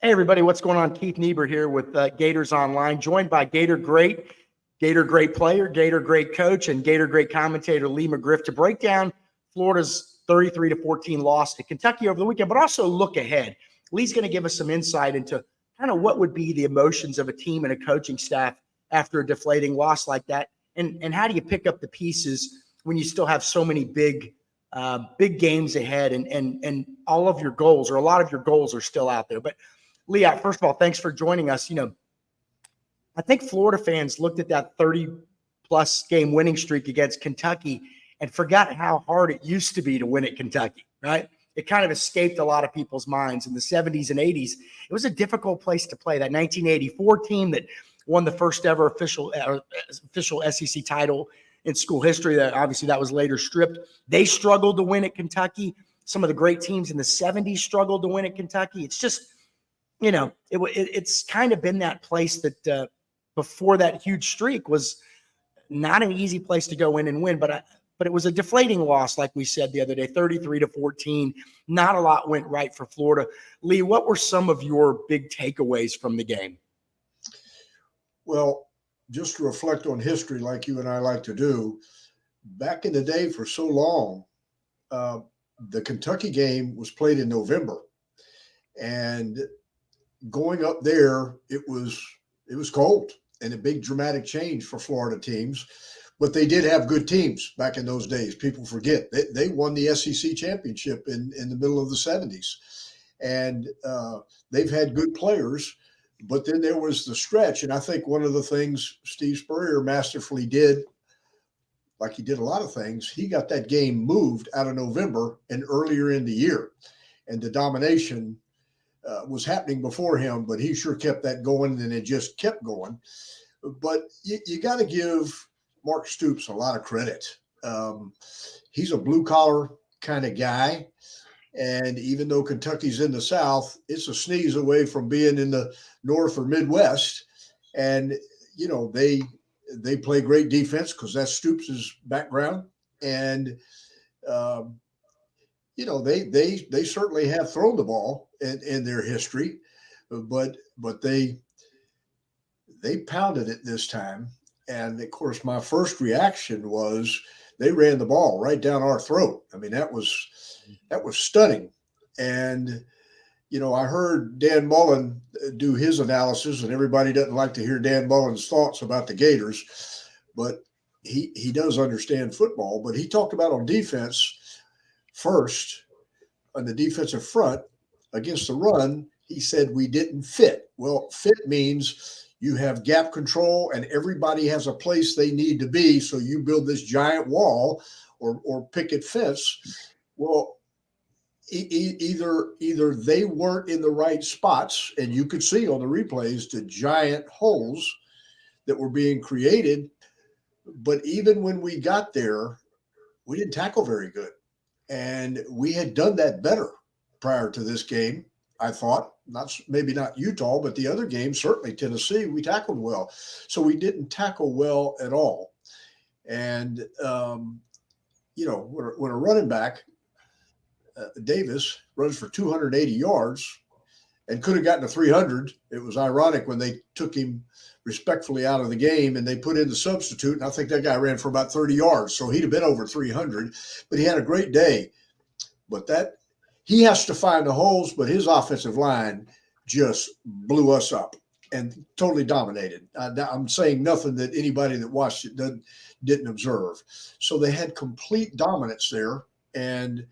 Hey, everybody, what's going on? Keith Niebuhr here with Gators Online, joined by Gator great player, Gator great coach, and Gator great commentator Lee McGriff to break down Florida's 33-14 loss to Kentucky over the weekend, but also look ahead. Lee's going to give us some insight into kind of what would be the emotions of a team and a coaching staff after a deflating loss like that, and how do you pick up the pieces when you still have so many big games ahead, and all of your goals, or a lot of your goals, are still out there. But Lee, first of all, thanks for joining us. I think Florida fans looked at that 30-plus game winning streak against Kentucky and forgot how hard it used to be to win at Kentucky, right? It kind of escaped a lot of people's minds in the 70s and 80s. It was a difficult place to play. That 1984 team that won the first ever official SEC title in school history, that was later stripped. They struggled to win at Kentucky. Some of the great teams in the 70s struggled to win at Kentucky. It's just, it's kind of been that place that before that huge streak was not an easy place to go in and win, but it was a deflating loss, like we said the other day, 33-14. Not a lot went right for Florida. Lee, what were some of your big takeaways from the game? Well, just to reflect on history like you and I like to do, back in the day for so long, the Kentucky game was played in November. And going up there, it was cold and a big dramatic change for Florida teams. But they did have good teams back in those days. People forget. They won the SEC championship in the middle of the 70s. And they've had good players. But then there was the stretch. And I think one of the things Steve Spurrier masterfully did, like he did a lot of things, he got that game moved out of November and earlier in the year. And the domination was happening before him, but he sure kept that going, and it just kept going. But you got to give Mark Stoops a lot of credit. He's a blue-collar kind of guy. And even though Kentucky's in the South, it's a sneeze away from being in the North or Midwest. And, they play great defense because that's Stoops' background. And, they certainly have thrown the ball in their history, but they pounded it this time. And, of course, my first reaction was they ran the ball right down our throat. I mean, that was stunning. And, I heard Dan Mullen do his analysis, and everybody doesn't like to hear Dan Mullen's thoughts about the Gators, but he does understand football. But he talked about on defense first, on the defensive front, against the run, he said we didn't fit. Well, fit means you have gap control and everybody has a place they need to be. So you build this giant wall or picket fence. Well, either they weren't in the right spots, and you could see on the replays the giant holes that were being created. But even when we got there, we didn't tackle very good. And we had done that better prior to this game, I thought. Maybe not Utah, but the other games, certainly Tennessee, we tackled well. So we didn't tackle well at all. And, when a running back, Davis, runs for 280 yards and could have gotten to 300, it was ironic when they took him respectfully out of the game and they put in the substitute. And I think that guy ran for about 30 yards. So he'd have been over 300, but he had a great day. But he has to find the holes, but his offensive line just blew us up and totally dominated. I'm saying nothing that anybody that watched it didn't observe. So they had complete dominance there, and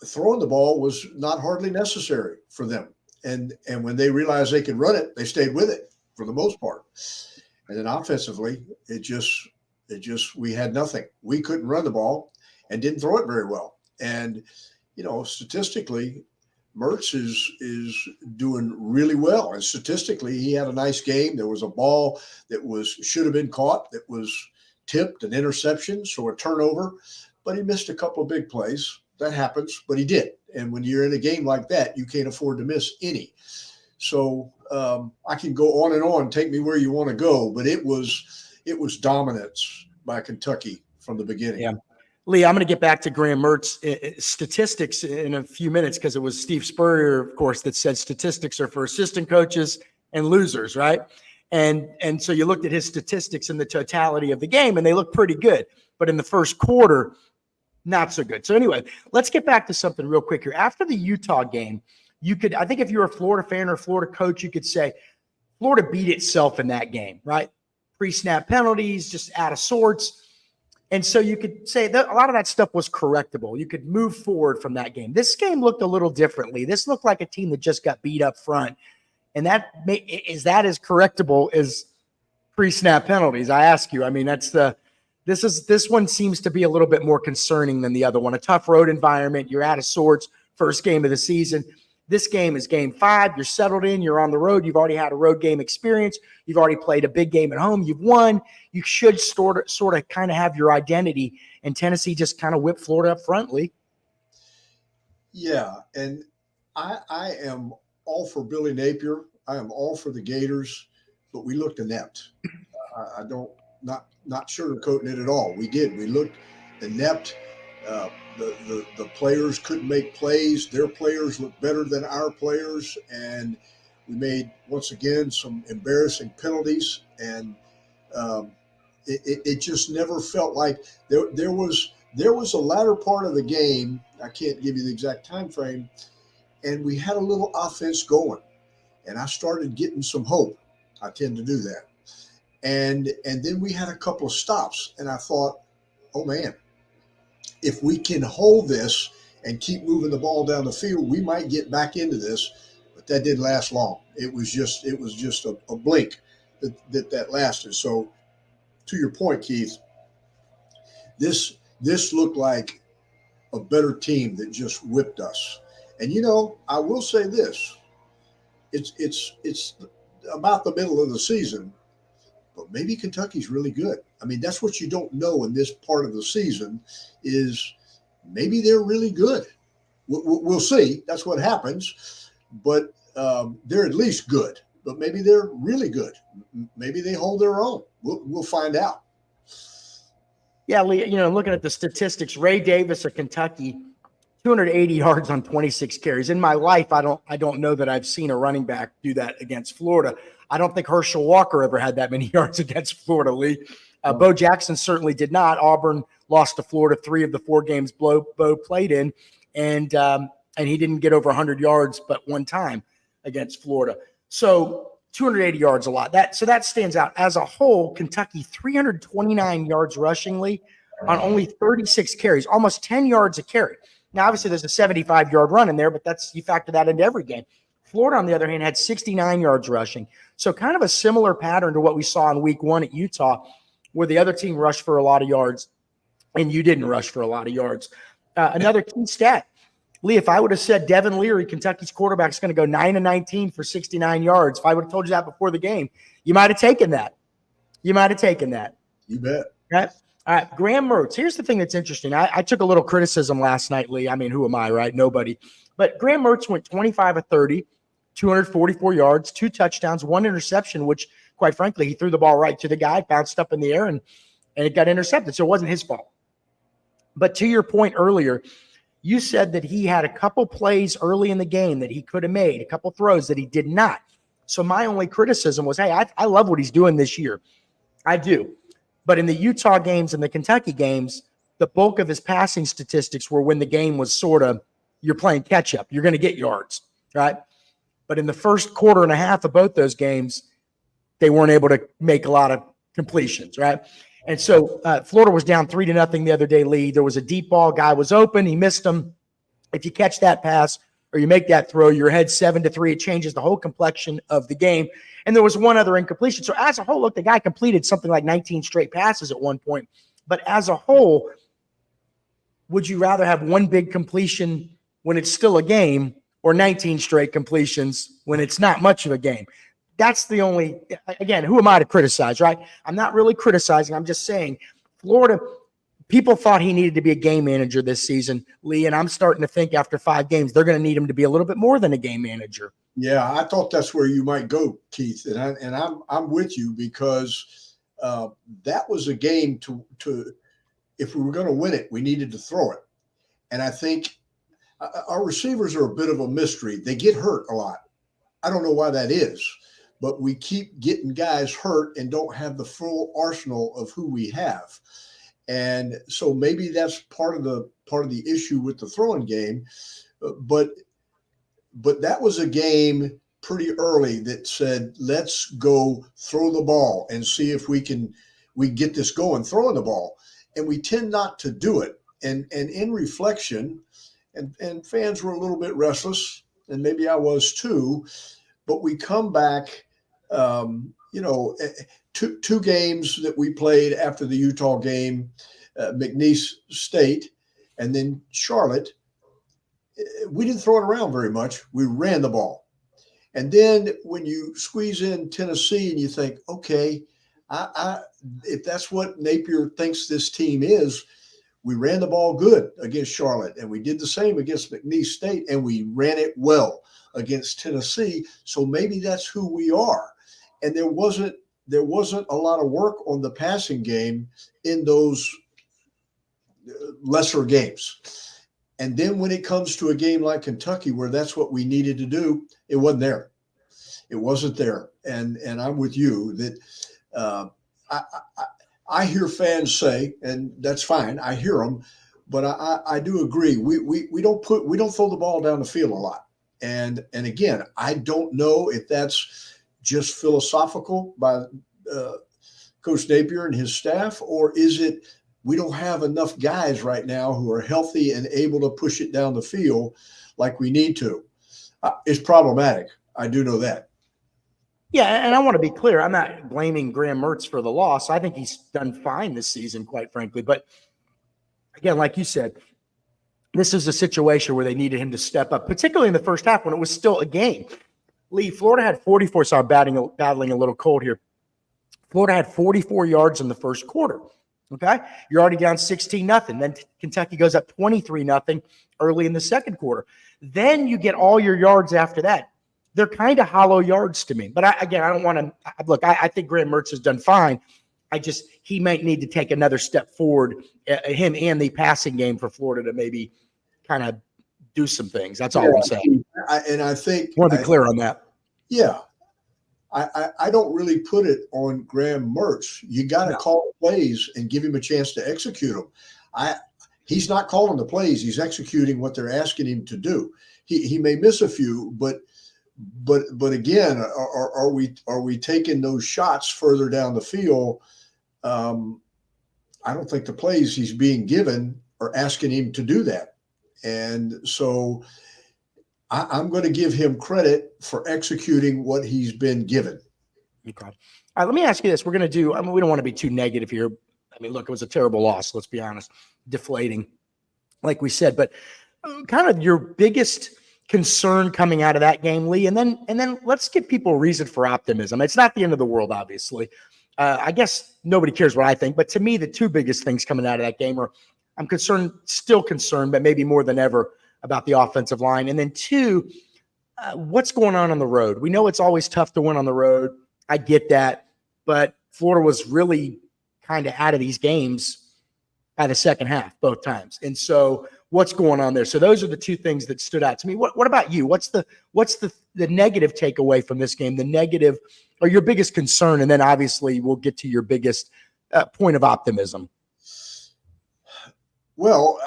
throwing the ball was not hardly necessary for them. And when they realized they could run it, they stayed with it for the most part. And then offensively, we had nothing. We couldn't run the ball and didn't throw it very well. And, statistically, Mertz is doing really well. And statistically, he had a nice game. There was a ball that should have been caught, that was tipped, an interception, so a turnover. But he missed a couple of big plays. That happens, but he did. And when you're in a game like that, you can't afford to miss any. So I can go on and on, take me where you want to go, but it was dominance by Kentucky from the beginning. Yeah. Lee, I'm going to get back to Graham Mertz statistics in a few minutes because it was Steve Spurrier, of course, that said statistics are for assistant coaches and losers, right? And so you looked at his statistics in the totality of the game, and they look pretty good. But in the first quarter, not so good. So anyway, let's get back to something real quick here. After the Utah game, I think if you're a Florida fan or a Florida coach, you could say Florida beat itself in that game, right? Pre-snap penalties, just out of sorts. And so you could say that a lot of that stuff was correctable. You could move forward from that game. This game looked a little differently. This looked like a team that just got beat up front. And is that as correctable as pre-snap penalties? I ask you. I mean, this one seems to be a little bit more concerning than the other one. A tough road environment. You're out of sorts. First game of the season. This game is game 5. You're settled in. You're on the road. You've already had a road game experience. You've already played a big game at home. You've won. You should sort of kind of have your identity. And Tennessee just kind of whipped Florida up front, Lee. Yeah, and I am all for Billy Napier. I am all for the Gators, but we looked inept. I don't not sugarcoating it at all. We did. We looked inept. The players couldn't make plays. Their players looked better than our players, and we made once again some embarrassing penalties. And it just never felt like there was a latter part of the game. I can't give you the exact time frame, and we had a little offense going, and I started getting some hope. I tend to do that, and then we had a couple of stops, and I thought, oh man, if we can hold this and keep moving the ball down the field, we might get back into this. But that didn't last long. It was just a blink that lasted. So to your point, Keith, this looked like a better team that just whipped us. And I will say this: it's about the middle of the season, but maybe Kentucky's really good. I mean, that's what you don't know in this part of the season is maybe they're really good. We'll see. That's what happens. But they're at least good. But maybe they're really good. Maybe they hold their own. We'll find out. Yeah, Lee, looking at the statistics, Ray Davis of Kentucky, 280 yards on 26 carries. In my life, I don't know that I've seen a running back do that against Florida. I don't think Herschel Walker ever had that many yards against Florida, Lee. Bo Jackson certainly did not. Auburn lost to Florida 3 of the 4 games Bo played in, and he didn't get over 100 yards but one time against Florida. So 280 yards a lot. So that stands out. As a whole, Kentucky 329 yards rushingly on only 36 carries, almost 10 yards a carry. Now, obviously, there's a 75-yard run in there, but you factor that into every game. Florida, on the other hand, had 69 yards rushing. So kind of a similar pattern to what we saw in week 1 at Utah, where the other team rushed for a lot of yards and you didn't rush for a lot of yards. Another key stat, Lee, if I would have said Devin Leary, Kentucky's quarterback, is going to go 9-19 for 69 yards, if I would have told you that before the game, you might have taken that. You bet. Right? All right, Graham Mertz. Here's the thing that's interesting. I took a little criticism last night, Lee. I mean, who am I, right? Nobody. But Graham Mertz went 25 of 30, 244 yards, 2 touchdowns, 1 interception, which, quite frankly, he threw the ball right to the guy, bounced up in the air, and it got intercepted. So it wasn't his fault. But to your point earlier, you said that he had a couple plays early in the game that he could have made, a couple throws that he did not. So my only criticism was, hey, I love what he's doing this year. I do. But in the Utah games and the Kentucky games, the bulk of his passing statistics were when the game was sort of, you're playing catch up. You're going to get yards, right? But in the first quarter and a half of both those games, they weren't able to make a lot of completions, right? And so Florida was down 3-0 the other day, Lee. There was a deep ball. Guy was open. He missed him. If you catch that pass or you make that throw, you're ahead 7-3. It changes the whole complexion of the game. And there was one other incompletion. So as a whole, look, the guy completed something like 19 straight passes at one point. But as a whole, would you rather have one big completion when it's still a game or 19 straight completions when it's not much of a game? That's the only, again, who am I to criticize, right? I'm not really criticizing. I'm just saying Florida, people thought he needed to be a game manager this season, Lee, and I'm starting to think after 5 games, they're going to need him to be a little bit more than a game manager. Yeah, I thought that's where you might go, Keith, and I'm with you because that was a game to if we were going to win it, we needed to throw it. And I think our receivers are a bit of a mystery. They get hurt a lot. I don't know why that is, but we keep getting guys hurt and don't have the full arsenal of who we have. And so maybe that's part of the issue with the throwing game. But that was a game pretty early that said, let's go throw the ball and see if we get this going throwing the ball. And we tend not to do it. And in reflection, and fans were a little bit restless, and maybe I was too, but we come back, two games that we played after the Utah game, McNeese State, and then Charlotte. We didn't throw it around very much. We ran the ball. And then when you squeeze in Tennessee and you think, okay, if that's what Napier thinks this team is, we ran the ball good against Charlotte, and we did the same against McNeese State, and we ran it well against Tennessee. So maybe that's who we are. And there wasn't a lot of work on the passing game in those lesser games. And then when it comes to a game like Kentucky, where that's what we needed to do, it wasn't there. It wasn't there. And I'm with you that I hear fans say, and that's fine, I hear them, but I do agree. We don't throw the ball down the field a lot. And again, I don't know if that's just philosophical by Coach Napier and his staff, or is it we don't have enough guys right now who are healthy and able to push it down the field like we need to. It's problematic. I do know that. Yeah, and I want to be clear. I'm not blaming Graham Mertz for the loss. I think he's done fine this season, quite frankly. But again, like you said, this is a situation where they needed him to step up, particularly in the first half when it was still a game. Lee, Florida had 44. So I'm battling a little cold here. Florida had 44 yards in the first quarter. Okay, you're already down 16-0. Then Kentucky goes up 23-0 early in the second quarter. Then you get all your yards after that. They're kind of hollow yards to me. But I don't want to look. I think Graham Mertz has done fine. He might need to take another step forward, him and the passing game for Florida to maybe kind of do some things. That's all I'm saying. I think I want to be clear on that. Yeah. I don't really put it on Graham Mertz. You got to call plays and give him a chance to execute them. He's not calling the plays. He's executing what they're asking him to do. He may miss a few, but again, are we taking those shots further down the field? I don't think the plays he's being given are asking him to do that. And so I'm going to give him credit for executing what he's been given. Okay. All right, let me ask you this. We're going to do, we don't want to be too negative here. Look, it was a terrible loss. Let's be honest. Deflating, like we said, but kind of your biggest concern coming out of that game, Lee, and then let's give people a reason for optimism. It's not the end of the world, obviously. I guess nobody cares what I think, but to me, the two biggest things coming out of that game are I'm still concerned, but maybe more than ever, about the offensive line. And then two, what's going on the road? We know it's always tough to win on the road. I get that. But Florida was really kind of out of these games by the second half, both times. And so what's going on there? So those are the two things that stood out to me. What about you? What's the negative takeaway from this game? The negative or your biggest concern? And then obviously we'll get to your biggest point of optimism. Well,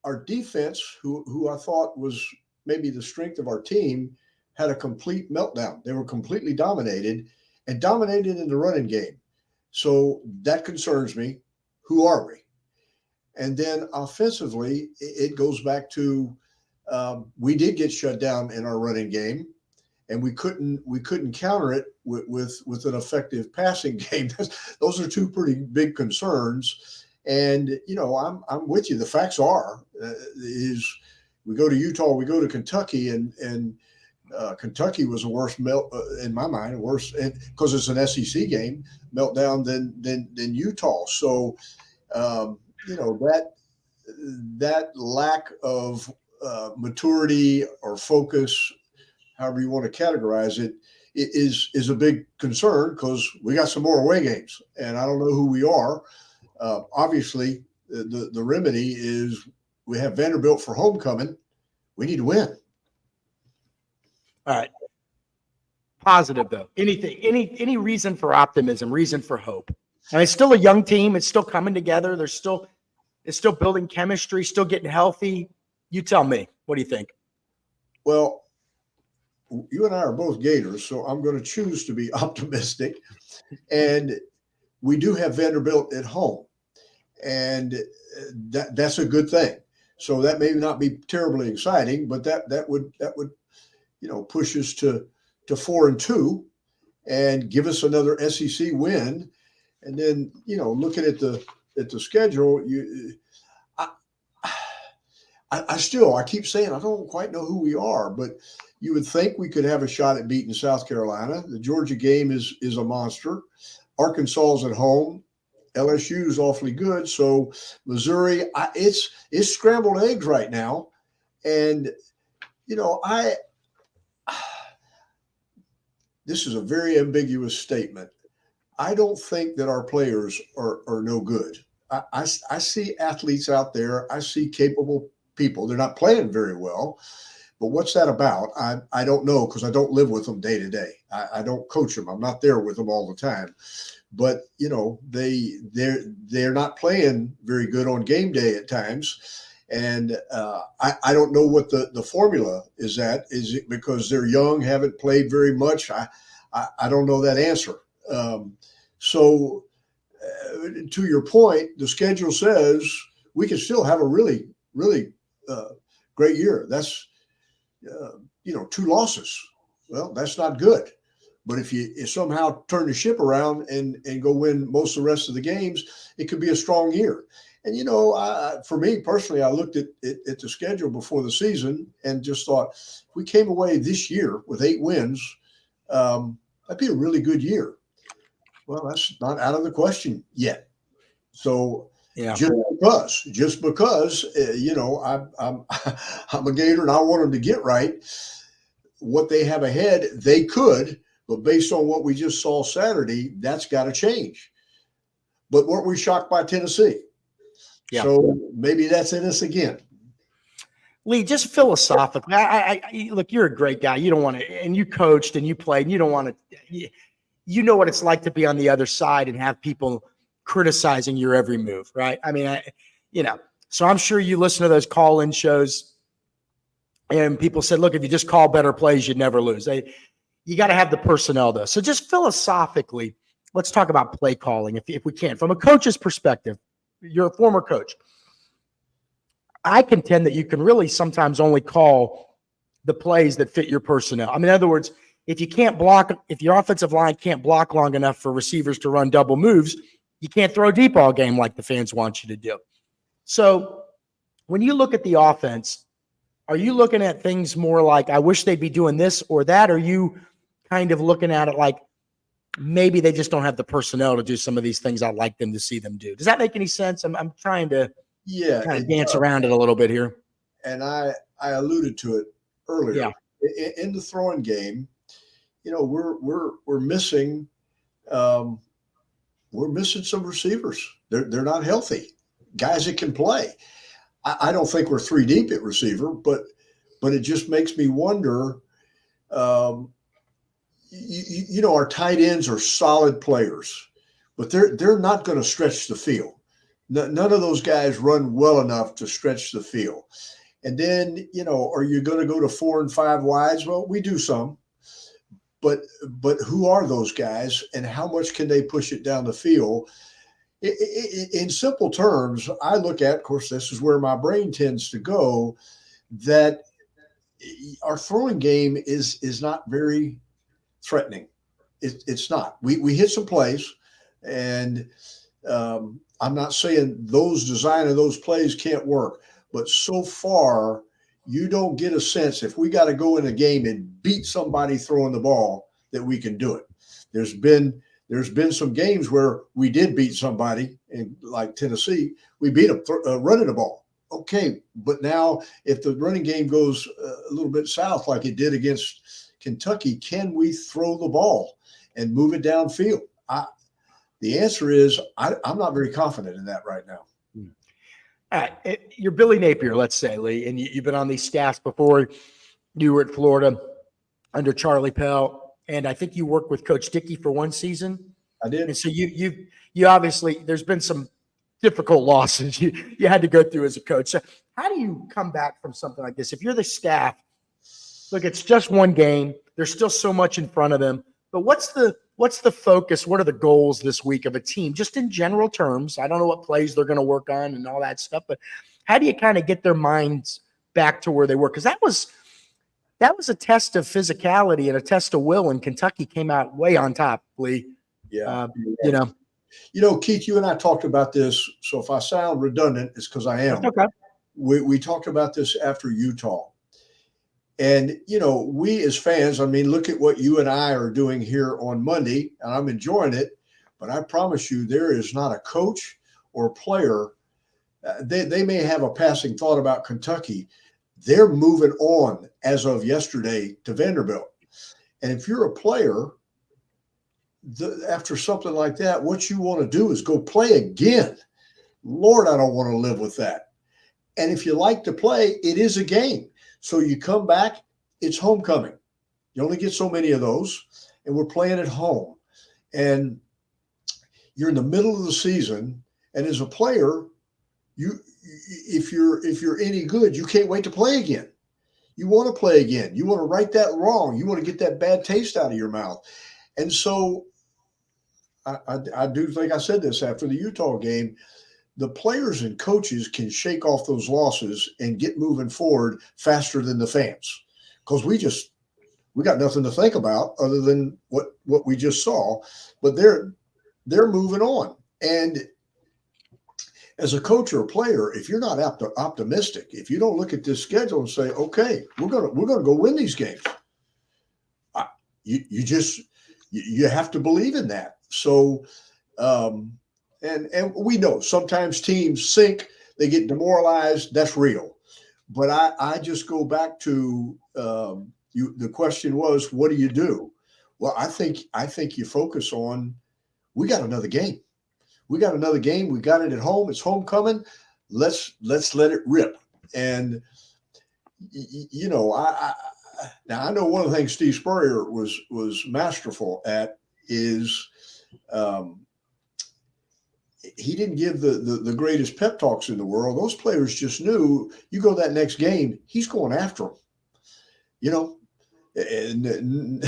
our defense, who I thought was maybe the strength of our team, had a complete meltdown. They were completely dominated in the running game. So that concerns me. Who are we? And then offensively, it goes back to we did get shut down in our running game, and we couldn't counter it with an effective passing game. Those are two pretty big concerns. And, I'm with you. The facts are is we go to Utah, we go to Kentucky, and Kentucky was a worse in my mind, because it's an SEC game, meltdown than Utah. So, that lack of maturity or focus, however you want to categorize it, is a big concern because we got some more away games, and I don't know who we are. Obviously, the remedy is we have Vanderbilt for homecoming. We need to win. All right. Positive though. Any reason for optimism, reason for hope? And it's still a young team. It's still coming together. It's still building chemistry, still getting healthy. You tell me. What do you think? Well, you and I are both Gators, so I'm going to choose to be optimistic. And we do have Vanderbilt at home, and that's a good thing. So that may not be terribly exciting, but that would push us to 4-2 and give us another SEC win. And then looking at the schedule, I keep saying I don't quite know who we are, but you would think we could have a shot at beating South Carolina. The Georgia game is a monster. Arkansas's at home. LSU is awfully good. So Missouri, it's scrambled eggs right now. And, this is a very ambiguous statement. I don't think that our players are no good. I see athletes out there. I see capable people. They're not playing very well. But what's that about? I don't know, because I don't live with them day to day. I don't coach them. I'm not there with them all the time. But they're not playing very good on game day at times. And I don't know what the formula is at. Is it because they're young, haven't played very much? I don't know that answer. So to your point, the schedule says we can still have a really, really great year. That's 2 losses. Well, that's not good. But if you somehow turn the ship around and go win most of the rest of the games, it could be a strong year. And, for me personally, I looked at the schedule before the season and just thought, if we came away this year with 8 wins, that'd be a really good year. Well, that's not out of the question yet. So yeah, just because I'm a Gator and I want them to get right, what they have ahead, they could. But based on what we just saw Saturday, that's got to change. But weren't we shocked by Tennessee? Yeah. So maybe that's in us again. Lee, just philosophically, I look, you're a great guy. You don't want to, and you coached and you played, and you don't want to, you know what it's like to be on the other side and have people criticizing your every move, right? I mean, so I'm sure you listen to those call-in shows and people said, look, if you just call better plays, you'd never lose. You got to have the personnel though. So just philosophically, let's talk about play calling if we can. From a coach's perspective, you're a former coach. I contend that you can really sometimes only call the plays that fit your personnel. I mean, in other words, if your offensive line can't block long enough for receivers to run double moves, you can't throw deep all game like the fans want you to do. So when you look at the offense, are you looking at things more like, I wish they'd be doing this or that? Or are you kind of looking at it like maybe they just don't have the personnel to do some of these things I'd like them to see them do? Does that make any sense? I'm trying to kind of dance around it a little bit here. And I alluded to it earlier. Yeah. In the throwing game, we're missing some receivers. They're not healthy. Guys that can play. I don't think we're 3 deep at receiver, but it just makes me wonder. Our tight ends are solid players, but they're not going to stretch the field. None of those guys run well enough to stretch the field. And then, are you going to go to 4 and 5 wides? Well, we do some, but who are those guys and how much can they push it down the field? In simple terms, I look at, of course, this is where my brain tends to go, that our throwing game is not very threatening. It's not. We hit some plays, and I'm not saying those design of those plays can't work, but so far you don't get a sense if we got to go in a game and beat somebody throwing the ball that we can do it. There's been some games where we did beat somebody, and like Tennessee, we beat them running the ball. Okay, but now if the running game goes a little bit south like it did against Kentucky, can we throw the ball and move it downfield? The answer is I'm not very confident in that right now. All right. You're Billy Napier, let's say, Lee, and you've been on these staffs before. You were at Florida under Charlie Pell, and I think you worked with Coach Dickey for one season. I did. And so you obviously, there's been some difficult losses you had to go through as a coach. So how do you come back from something like this? If you're the staff, look, it's just one game. There's still so much in front of them. But what's the focus? What are the goals this week of a team, just in general terms? I don't know what plays they're going to work on and all that stuff, but how do you kind of get their minds back to where they were? Because that was a test of physicality and a test of will, and Kentucky came out way on top, Lee. Yeah. Keith, you and I talked about this. So if I sound redundant, it's because I am. Okay. We talked about this after Utah. And, we as fans, look at what you and I are doing here on Monday, and I'm enjoying it. But I promise you, there is not a coach or player. They may have a passing thought about Kentucky. They're moving on as of yesterday to Vanderbilt. And if you're a player, after something like that, what you want to do is go play again. Lord, I don't want to live with that. And if you like to play, it is a game. So you come back, it's homecoming. You only get so many of those, and we're playing at home. And you're in the middle of the season, and as a player, if you're any good, you can't wait to play again. You want to play again. You want to right that wrong. You want to get that bad taste out of your mouth. And so I do think I said this after the Utah game. The players and coaches can shake off those losses and get moving forward faster than the fans, because we got nothing to think about other than what we just saw. But they're moving on. And as a coach or a player, if you're not optimistic, if you don't look at this schedule and say, okay, we're gonna go win these games, you have to believe in that. So, and we know sometimes teams sink, they get demoralized. That's real. But I just go back to the question was, what do you do? Well, I think you focus on, we got another game. We got another game. We got it at home. It's homecoming. Let's let it rip. And now I know one of the things Steve Spurrier was masterful at is he didn't give the greatest pep talks in the world. Those players just knew, you go that next game, he's going after them. And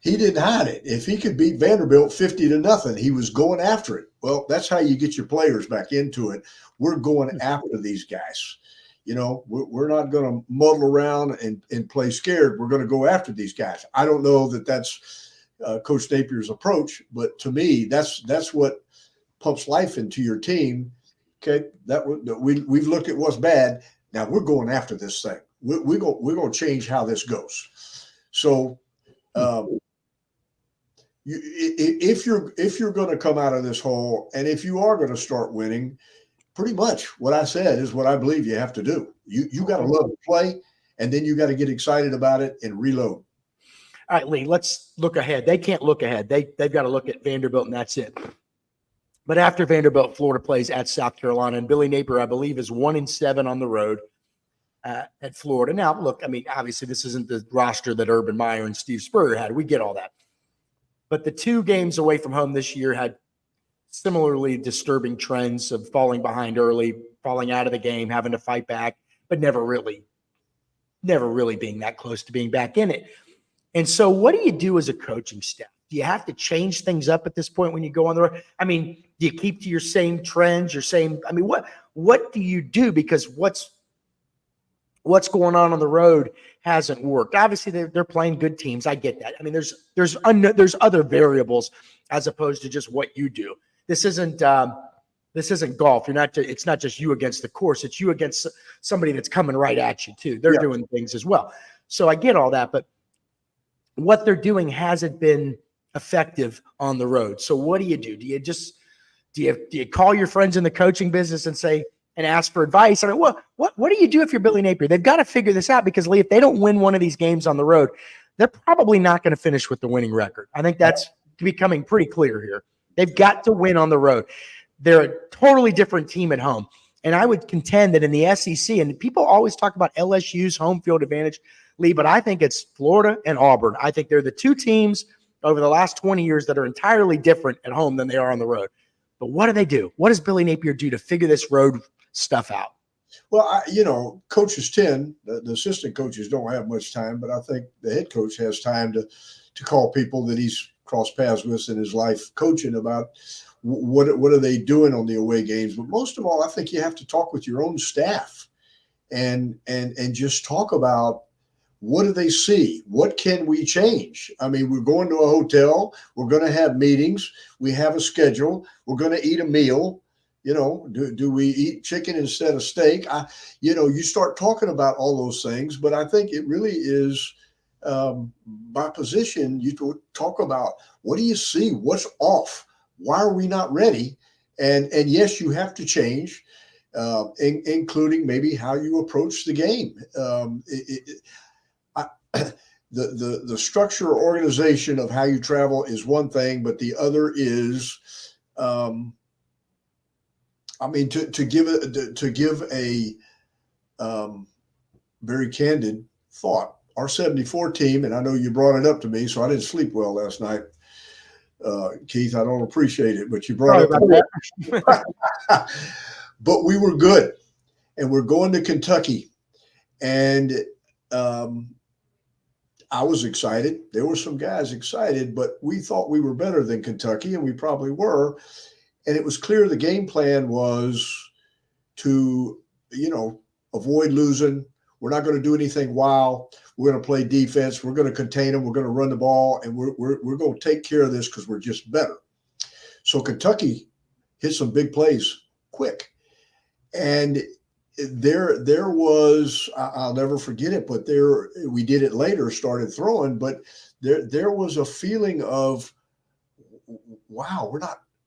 he didn't hide it. If he could beat Vanderbilt 50-0, he was going after it. Well, that's how you get your players back into it. We're going after these guys. We're not going to muddle around and play scared. We're going to go after these guys. I don't know that that's Coach Napier's approach, but to me, that's what pumps life into your team. Okay, we've looked at what's bad. Now we're going after this thing. We're going to change how this goes. So, if you're going to come out of this hole, and if you are going to start winning, pretty much what I said is what I believe you have to do. You got to love to play, and then you got to get excited about it and reload. All right, Lee, let's look ahead. They can't look ahead. They've got to look at Vanderbilt, and that's it. But after Vanderbilt, Florida plays at South Carolina, and Billy Napier, I believe, is 1-7 on the road at Florida. Now, look, obviously this isn't the roster that Urban Meyer and Steve Spurrier had. We get all that. But the two games away from home this year had similarly disturbing trends of falling behind early, falling out of the game, having to fight back, but never really being that close to being back in it. And so what do you do as a coaching staff? Do you have to change things up at this point when you go on the road? Do you keep to your same trends, what do you do? Because what's going on the road hasn't worked. Obviously, they're playing good teams. I get that. There's other variables as opposed to just what you do. This isn't golf. It's not just you against the course. It's you against somebody that's coming right at you too. They're doing things as well. So I get all that, but what they're doing hasn't been effective on the road. So what do you do? Do you call your friends in the coaching business and say, and ask for advice? What do you do if you're Billy Napier? They've got to figure this out, because Lee, if they don't win one of these games on the road, they're probably not going to finish with the winning record. I think that's becoming pretty clear here. They've got to win on the road. They're a totally different team at home. And I would contend that in the SEC, and people always talk about LSU's home field advantage, Lee, but I think it's Florida and Auburn. I think they're the two teams over the last 20 years that are entirely different at home than they are on the road. But what do they do? What does Billy Napier do to figure this road stuff out? Well, coaches tend, the assistant coaches don't have much time, but I think the head coach has time to call people that he's crossed paths with in his life coaching about what are they doing on the away games. But most of all, I think you have to talk with your own staff and just talk about what do they see? What can we change? I mean, we're going to a hotel. We're going to have meetings. We have a schedule. We're going to eat a meal. Do we eat chicken instead of steak? You start talking about all those things, but I think it really is by position. You talk about what do you see? What's off? Why are we not ready? And yes, you have to change, including maybe how you approach the game. The structure or organization of how you travel is one thing, but the other is, to give a very candid thought. Our 74 team, and I know you brought it up to me, so I didn't sleep well last night. Keith, I don't appreciate it, but you brought it up to me. But we were good, and we're going to Kentucky, and I was excited. There were some guys excited, but we thought we were better than Kentucky, and we probably were. And it was clear the game plan was to, avoid losing. We're not going to do anything wild. We're going to play defense. We're going to contain them. We're going to run the ball, and we're going to take care of this because we're just better. So Kentucky hit some big plays quick. And there was, I'll never forget it, but we did it later, started throwing, but there was a feeling of, wow,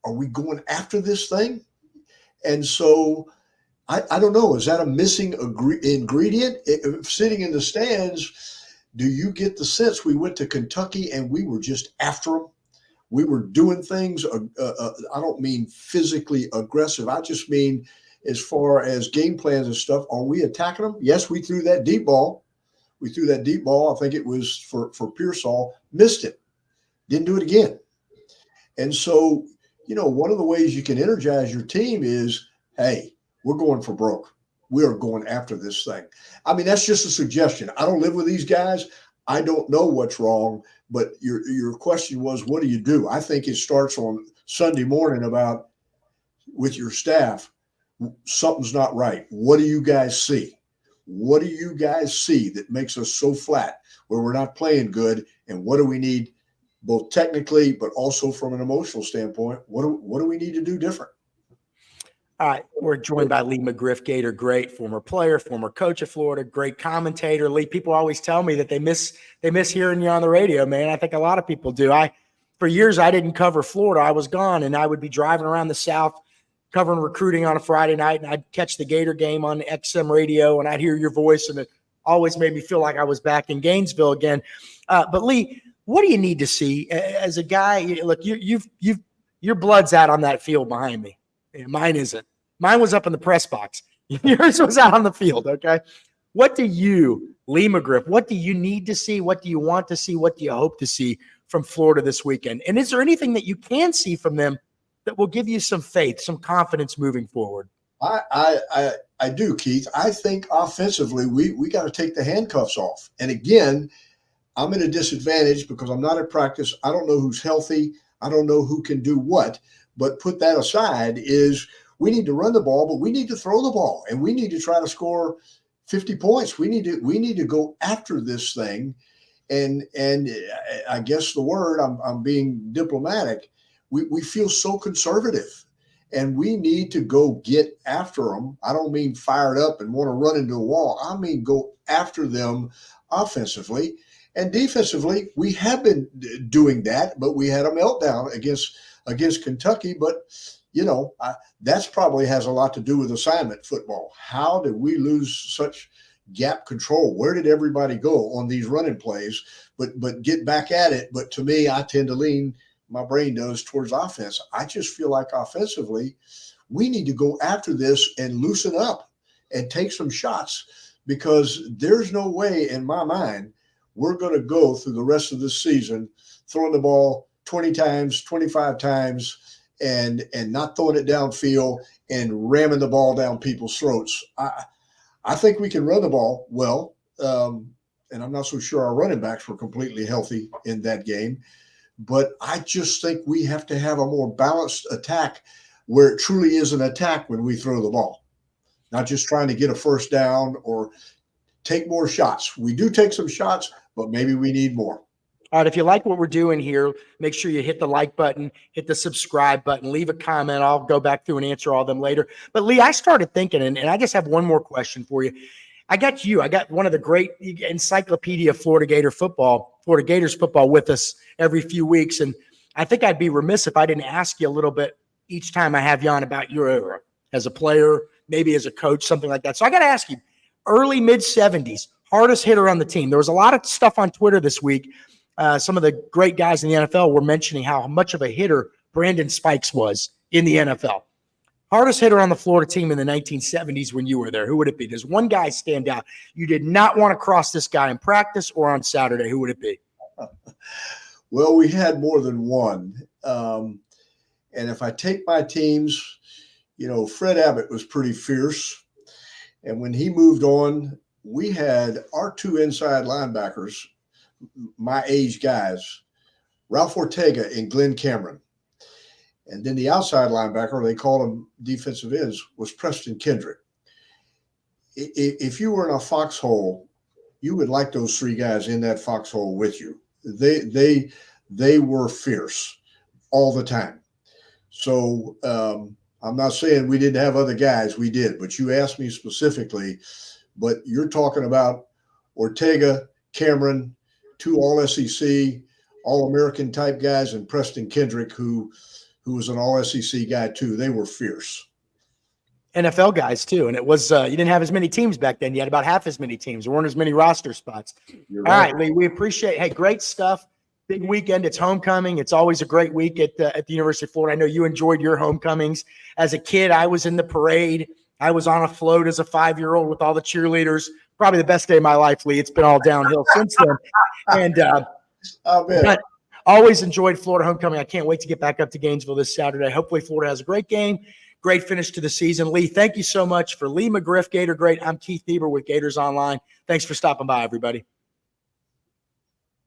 are we going after this thing? And so I don't know, is that a missing ingredient? Sitting in the stands, do you get the sense we went to Kentucky and we were just after them? We were doing things, I don't mean physically aggressive. I just mean as far as game plans and stuff, are we attacking them? Yes, we threw that deep ball. I think it was for Pearsall, missed it. Didn't do it again. And so, one of the ways you can energize your team is, hey, we're going for broke. We are going after this thing. I mean, that's just a suggestion. I don't live with these guys. I don't know what's wrong, but your question was, what do you do? I think it starts on Sunday morning with your staff. Something's not right. What do you guys see? What do you guys see that makes us so flat where we're not playing good? And what do we need both technically, but also from an emotional standpoint? What do we need to do different? All right, we're joined by Lee McGriff, Gator great, former player, former coach of Florida, great commentator. Lee, people always tell me that they miss hearing you on the radio, man. I think a lot of people do. For years, I didn't cover Florida. I was gone, and I would be driving around the South covering recruiting on a Friday night, and I'd catch the Gator game on XM radio, and I'd hear your voice, and it always made me feel like I was back in Gainesville again. But Lee, what do you need to see as a guy? Look, your blood's out on that field behind me. Mine isn't. Mine was up in the press box. Yours was out on the field, okay? What do you, Lee McGriff, what do you need to see? What do you want to see? What do you hope to see from Florida this weekend? And is there anything that you can see from them that will give you some faith, some confidence moving forward? I do, Keith. I think offensively, we got to take the handcuffs off. And again, I'm at a disadvantage because I'm not at practice. I don't know who's healthy. I don't know who can do what. But put that aside, is we need to run the ball, but we need to throw the ball, and we need to try to score 50 points. We need to go after this thing. And I guess the word, I'm being diplomatic, we feel so conservative, and we need to go get after them. I don't mean fired up and want to run into a wall. I mean go after them offensively. And defensively, we have been doing that, but we had a meltdown against Kentucky. But, that's probably has a lot to do with assignment football. How did we lose such gap control? Where did everybody go on these running plays? But get back at it. But to me, I tend to lean my brain does towards offense. I just feel like offensively, we need to go after this and loosen up and take some shots, because there's no way in my mind we're going to go through the rest of this season throwing the ball 20 times, 25 times, and not throwing it downfield and ramming the ball down people's throats. I think we can run the ball well, and I'm not so sure our running backs were completely healthy in that game. But I just think we have to have a more balanced attack where it truly is an attack when we throw the ball, not just trying to get a first down or take more shots. We do take some shots, but maybe we need more. All right, if you like what we're doing here, make sure you hit the like button, hit the subscribe button, leave a comment. I'll go back through and answer all of them later. But, Lee, I started thinking, and I just have one more question for you. I got one of the great encyclopedia Florida Gators football with us every few weeks. And I think I'd be remiss if I didn't ask you a little bit each time I have you on about your era as a player, maybe as a coach, something like that. So I got to ask you, early mid-70s, hardest hitter on the team. There was a lot of stuff on Twitter this week. Some of the great guys in the NFL were mentioning how much of a hitter Brandon Spikes was in the NFL. Hardest hitter on the Florida team in the 1970s when you were there, who would it be? Does one guy stand out? You did not want to cross this guy in practice or on Saturday. Who would it be? Well, we had more than one. And if I take my teams, Fred Abbott was pretty fierce. And when he moved on, we had our two inside linebackers, my age guys, Ralph Ortega and Glenn Cameron. And then the outside linebacker, they called them defensive ends, was Preston Kendrick. If you were in a foxhole, you would like those three guys in that foxhole with you. They were fierce all the time. So I'm not saying we didn't have other guys. We did. But you asked me specifically. But you're talking about Ortega, Cameron, two All-SEC, All-American type guys, and Preston Kendrick, who was an All-SEC guy too. They were fierce. NFL guys too. And it was, you didn't have as many teams back then. You had about half as many teams. There weren't as many roster spots. You're All right. right, Lee, we appreciate, hey, great stuff. Big weekend. It's homecoming. It's always a great week at the University of Florida. I know you enjoyed your homecomings. As a kid, I was in the parade. I was on a float as a 5-year-old with all the cheerleaders. Probably the best day of my life, Lee. It's been all downhill since then. And but always enjoyed Florida homecoming. I can't wait to get back up to Gainesville this Saturday. Hopefully Florida has a great game, great finish to the season. Lee, thank you so much. For Lee McGriff, Gator Great, I'm Keith Niebuhr with Gators Online. Thanks for stopping by, everybody.